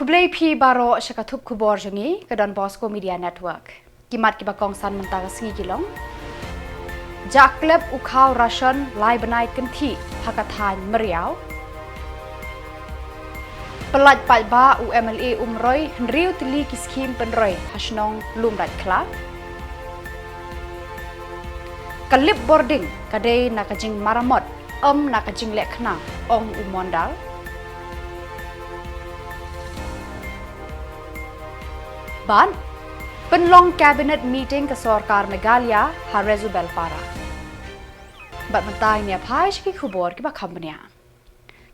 Kublai pi baro syakatup Khuborjylla ke Donbosco Media Network. Kimat ki bakong san mentara singi Jyllong. Jaklep ukau rasion lai benai kenti hakatan meriau. Pelat palba UMLA umroi henriu tili kiskim penroi hasnong lumrat klak. Kalip boarding kadai nakajing maramot nakajing lekna ong umondal. Ban penlong cabinet meeting ke Sorkar Meghalaya harezu belpara. Bat mentai ni apai shiki Khubor ki bakhambnya.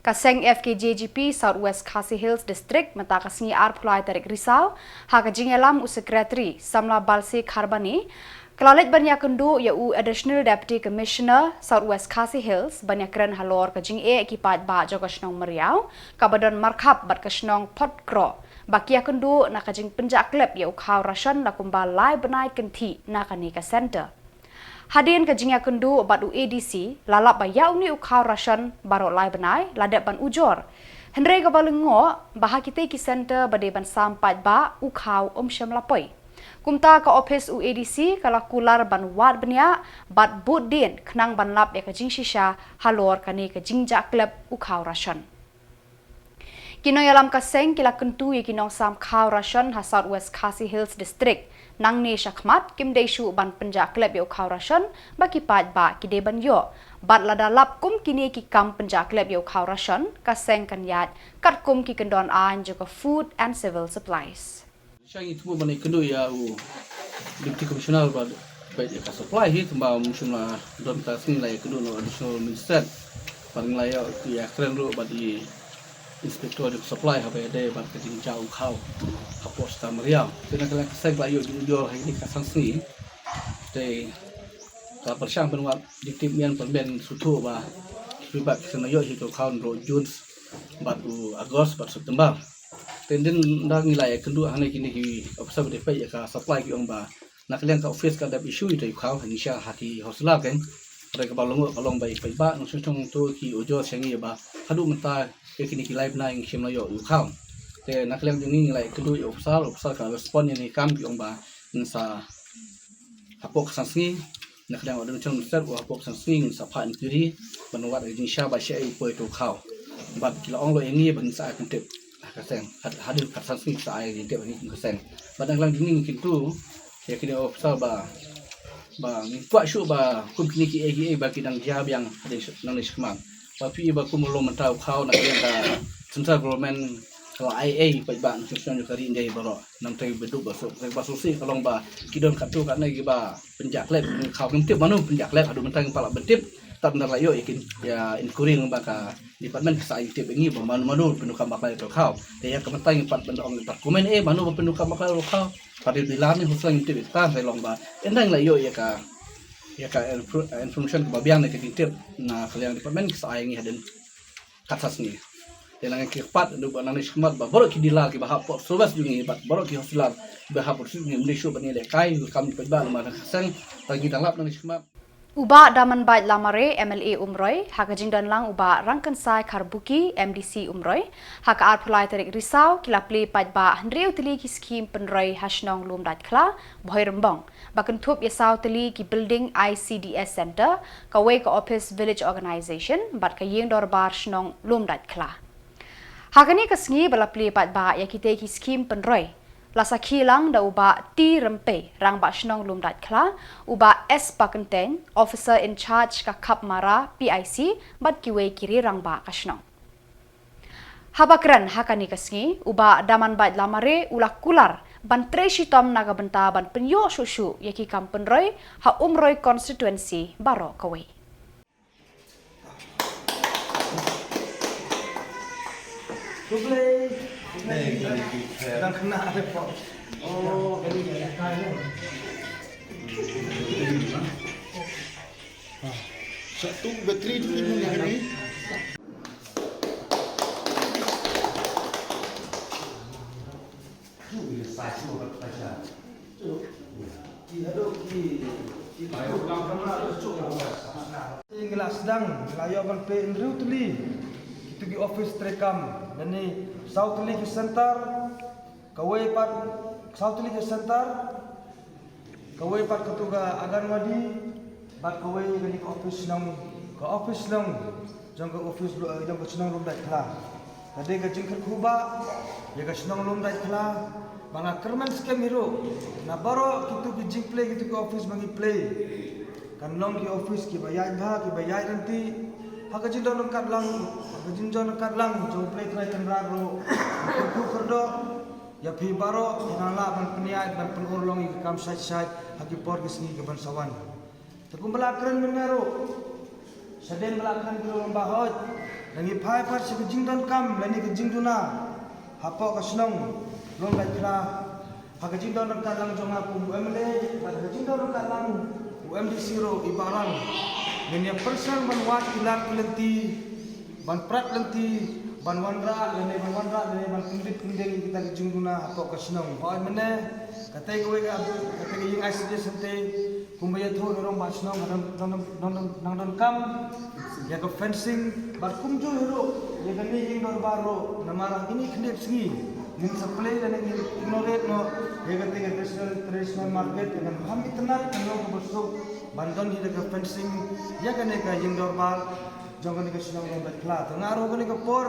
Kaseng FKJGP Southwest Khasi Hills District mata kasni arpulai tarik Risaw hakajing elam sekretari Samla balsi kharbani kelalit banyak kendu yau Additional Deputy Commissioner Southwest Khasi Hills banyak keren halor kajing ekipat ba jogasnong meriau kabadon markhap bat kasnong potkro bakia kendu nakajing penjaklep yau khau rasion lakumbal lai benai kenti nakani ka center. Hadin kajingya kendu bat ADC lalap ba yau ni khau rasion baro lai benai ladap ban ujor. Henry ka balengo bahakite ki center bade ban sampat ba khau syam lapoi. Kumta ka office ADC kala kular ban wad benya bat budin knang ban lap ya kajing shisha halor kani kajing jaklep khau rasion. Kinoy alam kaseng kila kentu ye kinong sam khau rasion ha Southwest Khasi Hills District nang ni syakmat kim desu ban penjaklep yo khau rasion baki pat ba ki de ban yo bat ladalap kum kini ki kam penjaklep yo khau rasion kaseng kanyat kat kum ki kendon an juga food and civil supplies. Siang itu mana kendu ya Deputy Commissioner ba Peit ya supply hi tamba musumla don tasing la kendu no additional minister paling layak ya keren ru ba di inspektor di supply apa ada ban kajing jauh khau kapos tamriau kena kala kesek ba yo jor hari ni kasang sini te ka persyang benwat di tim yang perben sutu ba kibat senayo hitu khau ro Jun batu Agos bat September tenden ndak nilai kendu hane kini hi officer de Peit ya ka supply ki ong ba nak liang ka office ka dap issue itu khau hanisha hati hosla kan mereka balong kalong baik Peit ba nang susung tu ki ojo sengi ba hadu menta kini ki live na ing shimla yo khau te nak liang jung nilai kendu officer ka respond ni kam ki ong ba sa hapok sangi nak liang odon chung ser wa hapok sangi sa phan kiri banwat ing sha ba shai poi to khau bat kila ong lo engi ban sa kentep kaseng hadir sangi sa ai ni te ni kaseng badang lang ding kintu ya kini officer ba ni tua shu ba kum kini ki agi ba kidang jab yang hadis nang nisman ba pi ba kum lo mentau khau nak yang ka central government kalau IA ba ba nusun kari ndai baro nam tai bedu ba so ba susi kalong ba kidon katu kat nai ba penjaklep khau kentip manu penjaklep adu mentang pala bentip tak benar layo yakin ya inkuring ba ka department sa IT bengi ba manu pendukam bakal to khau te ya kementang pat bendong pat komen manu pendukam bakal khau pada dilan ni huslang itu ta sai long ba endang layo ya ka information ke babiang ni ketip na kalian department sa ai ngi haden katas ni telang ki pat du ba nang skmat ba boro ki dilal ki ba hapot sobas jungi bat boro ki hospital ba hapot ni mlisho ba ni le kai kam pa ba ma sang pagi dalap nang skmat Uba daman bait lamare MLA umroi hakajing dan lang uba rangkan sai karbuki MDC umroi haka arpulai tarik Risaw kilapli pat ba henriu tili ki skim penroi hasnong lumdat kla boy rembang bakan thup yasaw tili ki building ICDS center kawe ka office village organization bat ka yeng dorbar snong lumdat kla hakani ka sngi balapli pat ba yakite ki skim penroi Lasa kilang da uba T rempe rang ba snong lumdat kla uba S pakenteng officer in charge ka kap mara PIC bat kiwe kiri rang ba kasnong habakran hakani kasngi uba daman bait lamare ulak kular ban treshi tom naga benta ban penyo susu yaki kampenroi ha umroi constituency baro kawe Dan kena repot. Oh, ini ya kaya. Satu bateri di sini yang ini. Tinggal sedang layakan PNRU tuli. Itu di office terekam. Dan ni South League Center, kawai pat South League Center, kawai pat ketuga Aganwadi, bat kawai gani ke office nang jang ke office jang ke senang lom dai khala. Tadi ke jingkar kuba, ya ke senang lom dai khala. Banga kerman scam hero. Na baro kitu ke jing play kitu ke office bangi play. Kan long ki office ki bayai nanti. Haka jin don kat lang, jong play try kan raro. Ku kerdo ya pi baro nala ban peniat ban penurlong ki kam side haki por ke sini ke ban sawan. Tekum belakran menero. Saden belakran ki long bahot. Langi pai par se ke jing don kam, lani ke jing duna. Hapo ka senong long dai khala. Haka jing don kat lang jong aku MLA, haka jing don kat lang UMD0 ibarang. Ini person ban wat ilang lenti, ban prat lenti, ban wanra, ban pindit kita ke jing duna hapo ka senong. Hoy mene katai kowe ka yung ICD sante kumbaya tho norong ba senong nang don kam ya ke fencing bar kumjo hero ya gani yung don baro namara ini khnep singi ning supply dan ning ignorate no ya gati ke traditional market dengan ham itna kan lo Bosco bandon hi ke fencing ya gani ka yung don bar jong gani ke senong don kla ngaro gani ke por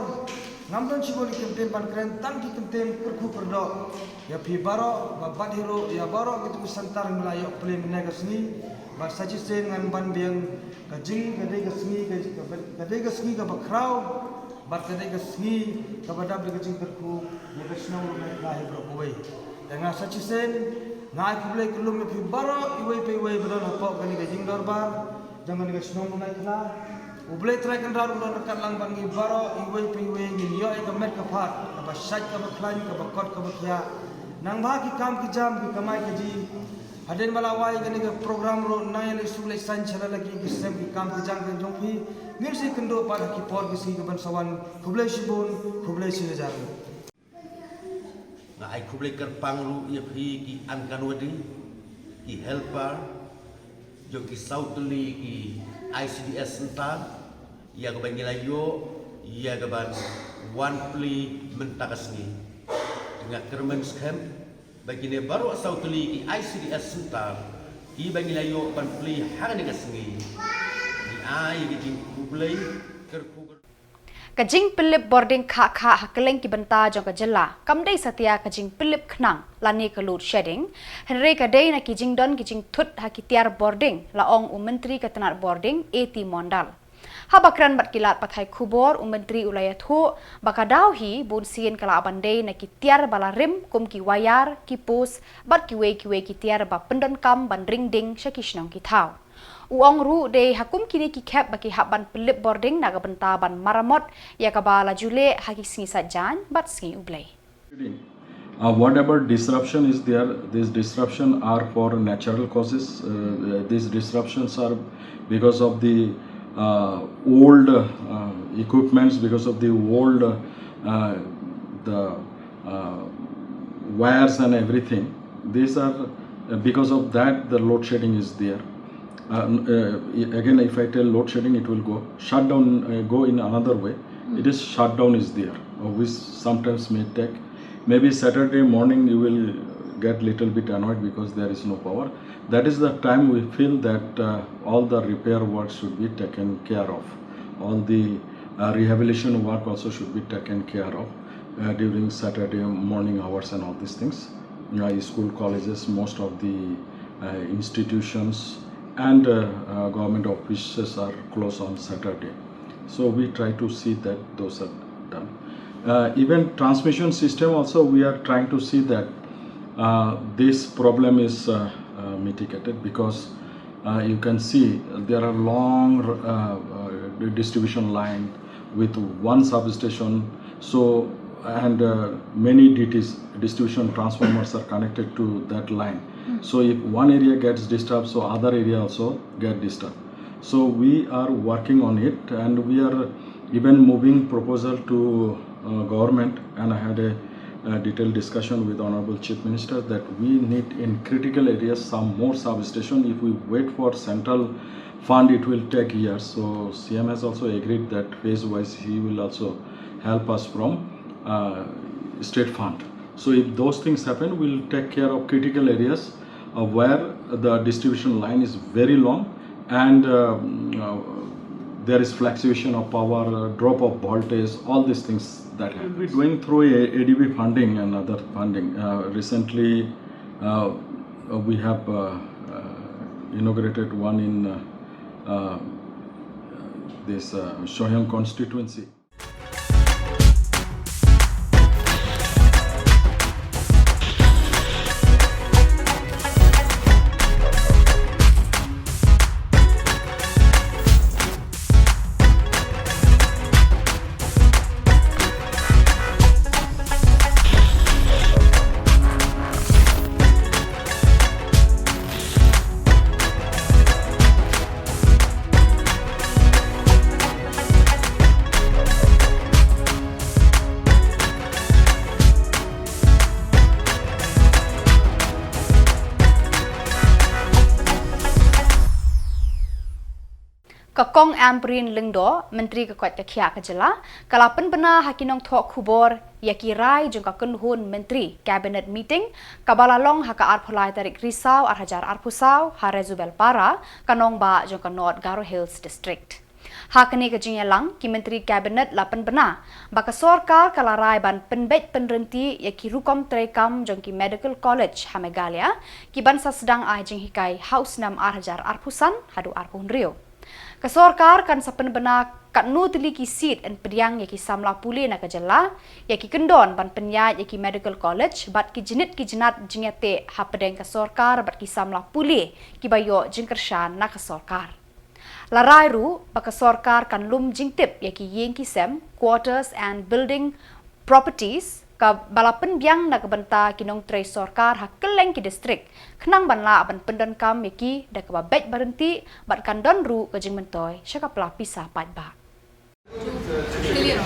ngamdon siboli kentem ban kren tan ki kentem perku perdo ya pi baro babat hero ya baro gitu santar melayo play menaga seni ba saji sen ngan ban biang kajing kadai ka seni ka bakrau bat kadai ka seni ka badab di kajing perku ya kesnau rumai kai bro boy dengan saji sen ngai ku play kelum pi baro iwai pe iwai bedon apa kani kajing dorbar jangan ka senau rumai kala ublay try kan daru don kat lang bangi baro iwei piwei ngin yo e kamet ka phat ka ba shat ka ba klan ka ba kot ka ba khya nang ba ki kam ki jam ki kamai ka ji haden balawai gani ka program ro nai le sulai san chala lagi ki sem ki kam ki jam ka jong phi ngir si kendo pa ki por ki si ka ban sawan khublai sibon khublai si jar na ai khublai kar pangru ye phi ki an kanwadi ki helper jo ki sautli ki ICDS entar ia ke Meghalaya ia ke ban one plea mentakasni dengan kermen scam bagi ne baru asal tuli ki ICDS entar ki Meghalaya ban plea hang ne kasni di ai ki kublai kerku Kajing pilip boarding kha hakeleng ki benta jong ka Jylla kamdei satia kajing pilip khnang lani ka load shedding henry kadei na kijing don kijing thut hakitiar boarding laong menteri ketenar boarding AT Mondal habakran bat kilat pathai Khubor menteri ulayat hu bakadaw hi bun sien kala abandei na kitiar balarim kum ki wayar ki pos bat kiwe kitiar ba pendon kam ban ring ding shakishnong ki thau uang ru de hakum kini ki cap baki haban pilip boarding naga benta ban maramot ya kabala jule haki singi sajan bat singi ublay. Whatever disruption is there, these disruption are for natural causes. These disruptions are because of the old equipments, because of the old wires and everything. These are because of that the load shedding is there. Again, if I tell load shedding, it will go shutdown. Go in another way. It is shutdown is there, which sometimes may take. Maybe Saturday morning you will get little bit annoyed because there is no power. That is the time we feel that all the repair work should be taken care of. All the rehabilitation work also should be taken care of during Saturday morning hours and all these things. School, colleges, most of the institutions and government offices are closed on Saturday. So we try to see that those are done. Even transmission system also we are trying to see that this problem is mitigated because you can see there are long distribution line with one substation. So and many DTs, distribution transformers are connected to that line. So if one area gets disturbed, so other area also get disturbed. So we are working on it, and we are even moving proposal to government, and I had a detailed discussion with Honorable Chief Minister that we need in critical areas some more substation. If we wait for central fund, it will take years. So CM has also agreed that phase-wise he will also help us from state fund. So if those things happen, we'll take care of critical areas where the distribution line is very long and there is fluctuation of power, drop of voltage, all these things that happen. We'll be doing through ADB funding and other funding. Recently, we have inaugurated one in this Shillong constituency. Kakong Amprin Lingdo, Menteri Khuborkhasi ke Jylla, kalapan benar hakinong thok Khubor, yakirai jung kakunhun Menteri Cabinet Meeting, kabalalong haka arpulai tarik Risaw arhajar arpusau, harezubel para, kanong ba jung kanot Garo Hills District. Hakani ke Jylla ki Menteri Cabinet lapan benar, baka sorkar kalarai ban penbet penrenti yaki rukom terekam jung ki Medical College Meghalaya, ki bansa sedang jing hikai House Nam arhajar arpusan hadu arpun Rio. Kesorkar kan sapen benar kat nu tili ki seat en pediang yaki Samla puli nak Jylla yaki kendon ban penyat yaki Medical College bat ki jenat jingate ha pedeng kesorkar bat ki Samla puli ki bayo jingkershan nak kesorkar. Larai ru ba kesorkar kan lum jingtip yaki yeng ki sem quarters and building properties ka balapen biang nak benta kinong tre sorkar hakeleng ki distrik kenang banla ban pendan kam yaki dak ba bet berhenti bat kandon ru ke jing mentoy syaka pelapisa pat ba clear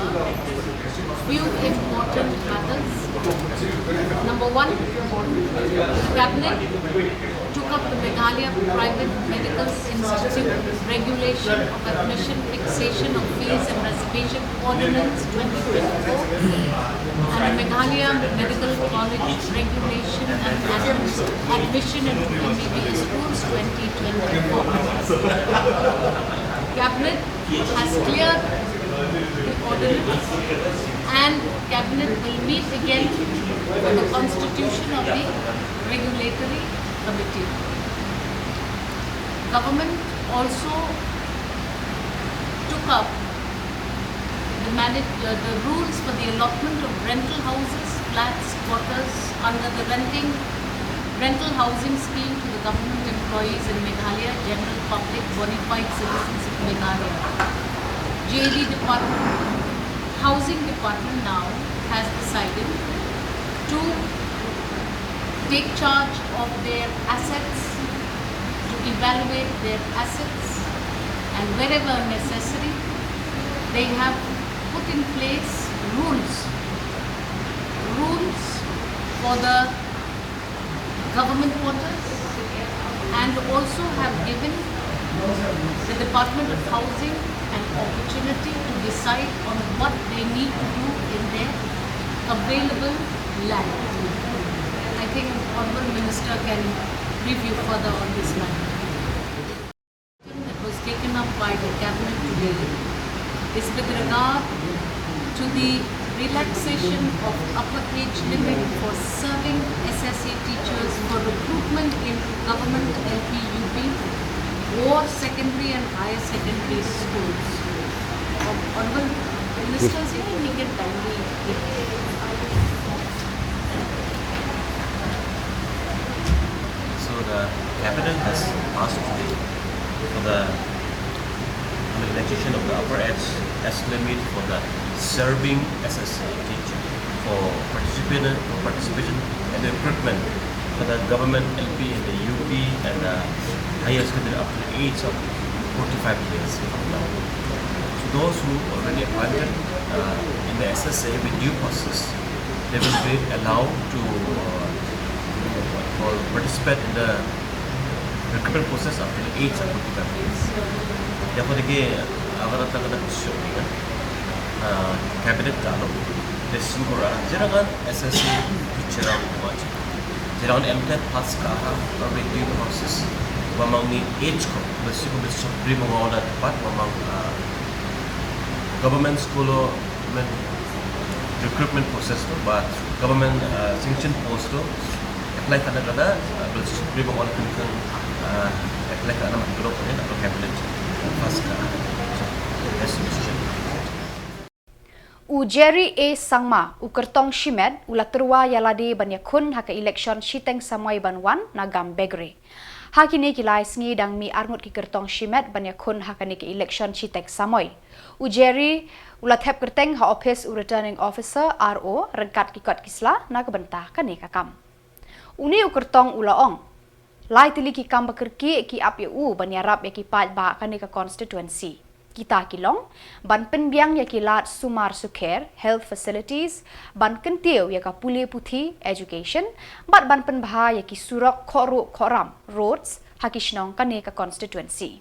few important matters. Number one, the cabinet took up the Meghalaya Private Medical Institute regulation of admission, fixation of fees and reservation ordinance 2024 and the Meghalaya Medical College regulation and admission into MBBS schools 2024. Cabinet has cleared the ordinance and Cabinet will meet again for the constitution of the regulatory committee. Government also took up the rules for the allotment of rental houses, flats, quarters under the rental housing scheme to the government employees in Meghalaya, general public, bona fide citizens of Meghalaya. JD Department, Housing Department now has decided to take charge of their assets, to evaluate their assets, and wherever necessary, they have put in place rules for the government quarters and also have given the Department of Housing an opportunity to decide on what they need to do in their available land. I think Honourable Minister can review further on this matter. That was taken up by the Cabinet today is with regard to the relaxation of upper age limit for serving SSA teachers for recruitment in government LP-UP or secondary and higher secondary schools. Honourable Ministers, he can kindly So the Cabinet has asked today for the relaxation of the upper age limit for the serving SSA teacher for participation in the recruitment for the government LP and the UP and the higher secondary up to the age of 45 years from now. So those who already appointed in the SSA with due process they will be allowed to or participate in the recruitment process after the age of 45 years. Therefore, again, agar tanggal show ni cabinet kalau decision kora, jangan SSC bicara macam, jangan MTET pass kah or review process, memang ni age ko, mesti prima mengolah tepat, memang government school recruitment process tu, but government sanction post tu apply kadang-kadang mesti prima mengolah tentang apply ke nama grup ni atau cabinet pass kah, that's the decision. U Jerry A. Sangma, u kertong Shimed, ula terua yaladi banyakun haka election shiteng samai banwan nagam begre. Hakini kilai sengi dang mi arngut ki kertong Shimed banyakun haka ni ki election shiteng samai. U Jerry ula thep kerteng ha office u returning officer RO rengkat ki kot kisla na kebentah kani kakam. Uni u kertong ula ong. Lai tili ki kam bekerki ki ap u banyarap ya ki pat ba kani ka constituency. Kita kilong, ban penbiang ya kilat sumar sukher, health facilities, ban kentiu ya ka puli puthi, education, ban penbah ya ki surok koru koram, roads, hakishnong kane ka constituency.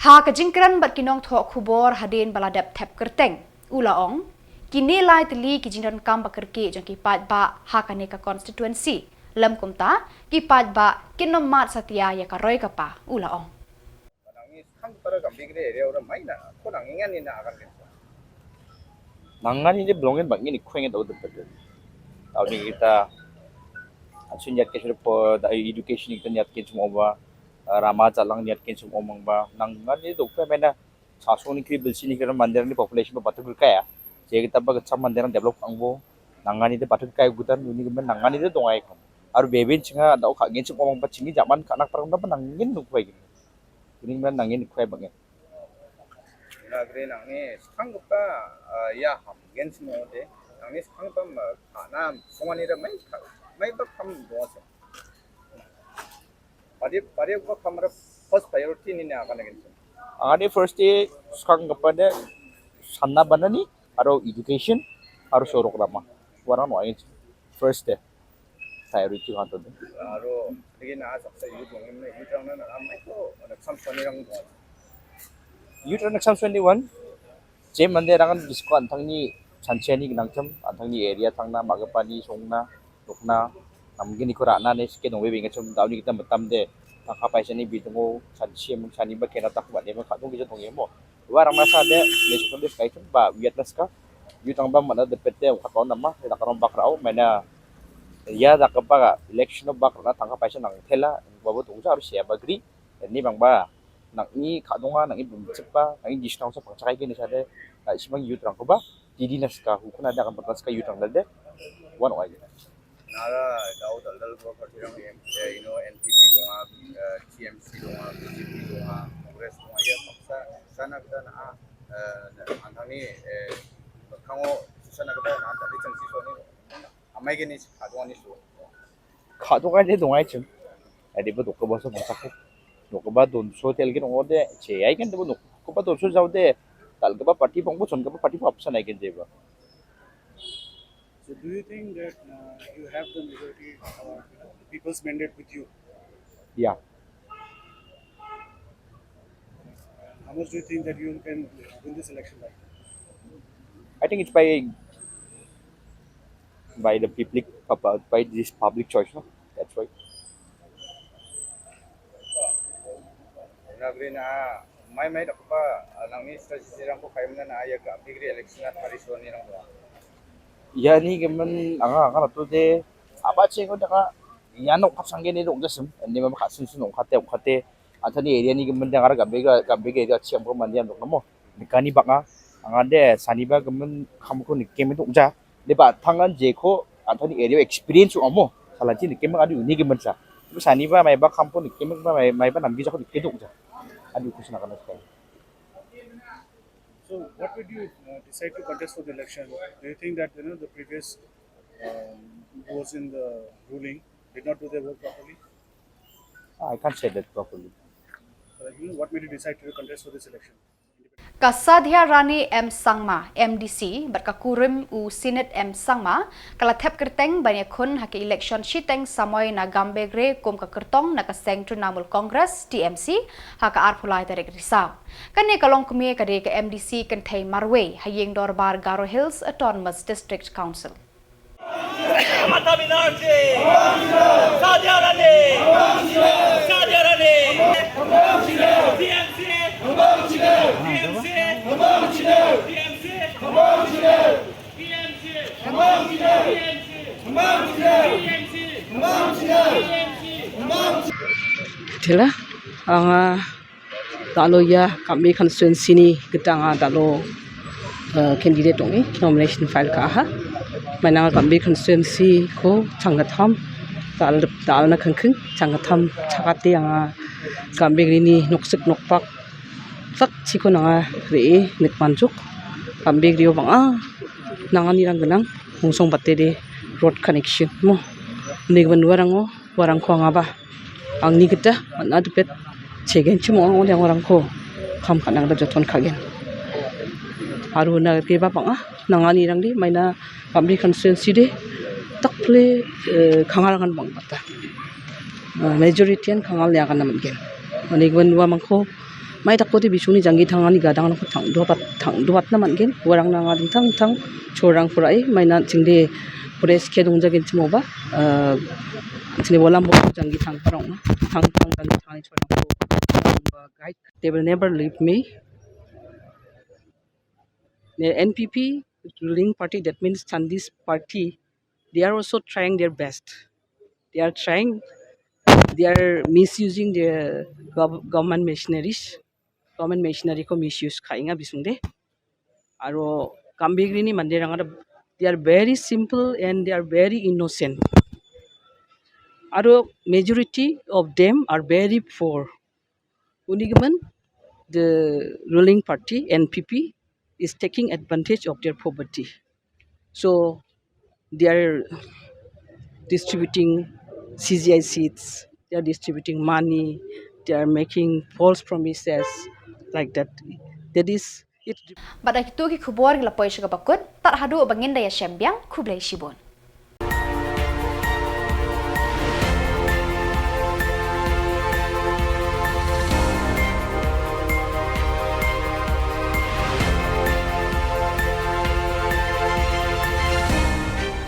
Ha ka jingkran bat kinong thok khubor hadin baladap thep kerteng, ulaong, kini lai teli ki jingran kam bakerki jang ki pat ba ha kane ka constituency, lam kumta ki pat ba kinom mat satya ya ka roy ka pa, ulaong. Nangan ini belongin bangin ikueng itu udah betul. Tahun ini kita asyik niat kesel po dari education kita niat kesel semua ba, ramah jalan niat kesel semua orang ba. Nangan ini dokter mana sasu ni kiri belsi ni kira mandiran ni population ba batu kaya. Jadi kita ba kecam mandiran develop angbo. Nangan itu batu kaya gutan ini kemudian nangan itu dongai kan. Aru bebin cenga ada ok ngin semua orang ba cingi zaman kanak perang ba nangin nukai gitu. Ini kemudian nangin nukai bangin. Nagre nangni sanggupa ya ham gens mode nangni sanggupa kana somani ra mai ba kam dosa pari ko kamera first priority ni na kana gens ani first day sanggupa de sanna banani aro education aro sorok rama warna no ai first day priority hanto de aro digina saksa yu dongimne yu jangna na mai ko samsoni rang do Youth Next 21 je mande rangan disko antangni sancheni ginangcham antangni area thangna magapani songna dokna namgini kurana ne ske nongwe binga chum dawni kita matamde takha paisani bidungo sanchi mun sani ba kena tak ba ne ma khadung gijo thongemo wa ramna sa de lesukon de kai chum ba vietnas ka youth ang ba mana de pette khakon nama da karom bakrao mena ya da kapa election of bakra tangka paisa nang thela babu tungja aru sia bagri ni bangba nang ni kadonga nang ibum cepa nang disnau sa pangcakai gini sade simang youth rang ko ba didi naska hukuna ada kan pertas ka youth rang dalde wan oi nara dau dal ko patirang NTV donga TMC donga BJP donga Congress donga ya paksa sana kita na antani kango sana kita na tadi cengsi so ni amai gini kadonga ni so kadonga ni donga chung adi ba dokko boso pangcakai Nuk ba don so tel gin ode che ai kan de nuk ko ba don so jaude tal ka ba party pong bo son ka ba party po option ai kan jeba. So do you think that you have the majority people's mandate with you? Yeah. How much do you think that you can win this election by? I think it's by the by this public choice, no? That's right. nagre na mai da pa nangni strategy rang ko kaimna na ya ga bigri election at parisoni rang do Yani gaman anga to de apa chengo daga yano kapsange ni dong jasum ni ma khasun sun khate anthani area ni gaman daga ga bega area chiam ko mandiam dong mo nikani banga anga de saniba gaman khamko ni kemi dong ja de ba thangan je ko anthani area experience mo salanchi ni kemi adu ni gaman sa saniba mai ba khampo ni kemi mai ba namgi ja ko ni dong ja adu kusna kana sekali. So what would you decide to contest for the election? Do you think that the previous those in the ruling did not do their work properly? I can't say that properly. What made you decide to contest for this election? Kasadhya Rani M Sangma MDC berkakurim u Senate M Sangma kalathep kerteng banyak kun haki election shiteng samoy na gambegre kum ka kertong na kaseng Trinamool Congress TMC haka arpulai tarik Risaw. Kani kalong kumie kade ke MDC kentai Marway hayeng dorbar Garo Hills Autonomous District Council. Mata Binarti! Sadhya Rani! Sadhya Rani! TMC! TMC! Jylla, ang dalo ya kami constituency ni kita dalo candidate ongi nomination file ka Manang kami constituency ko changatham dal na khangkhing changatham chakati ang kami ini noksik nokpak sak chiko nanga re nikmanjuk kami rio banga nangani rang ganangungsong batte de road connection mo nigban warang ko ngaba ang ni kita na dupet chegen chimo ang orang ko kham kanang da joton khagen aru na ke ba banga nangani rang di maina kami constituency de takle khangarangan bang bata majority an khangal ya kan naman gen nigban mangko mai takko de bisuni jangi thangani gadang ko thang duat naman gen warang nanga ding thang chorang purai maina chingde pures ke dongjagen chimo ba Sini walam bo jangi thang parong thang jangi thang chorang ko guide they will never leave me. The NPP ruling party, that means Chandi's party, they are also trying their best. They are misusing their government machineries. Government machinery ko misuse khainga bisungde. Aro kambigri ni mandiranga they are very simple and they are very innocent. Aro majority of them are very poor. Unigiman, the ruling party NPP is taking advantage of their poverty. So they are distributing CGI seats, they are distributing money, they are making false promises like that. That is it. Badak itu ki Khuborjylla poy siya bakut tar hadu bangin daya sembiang Khublay Shibon.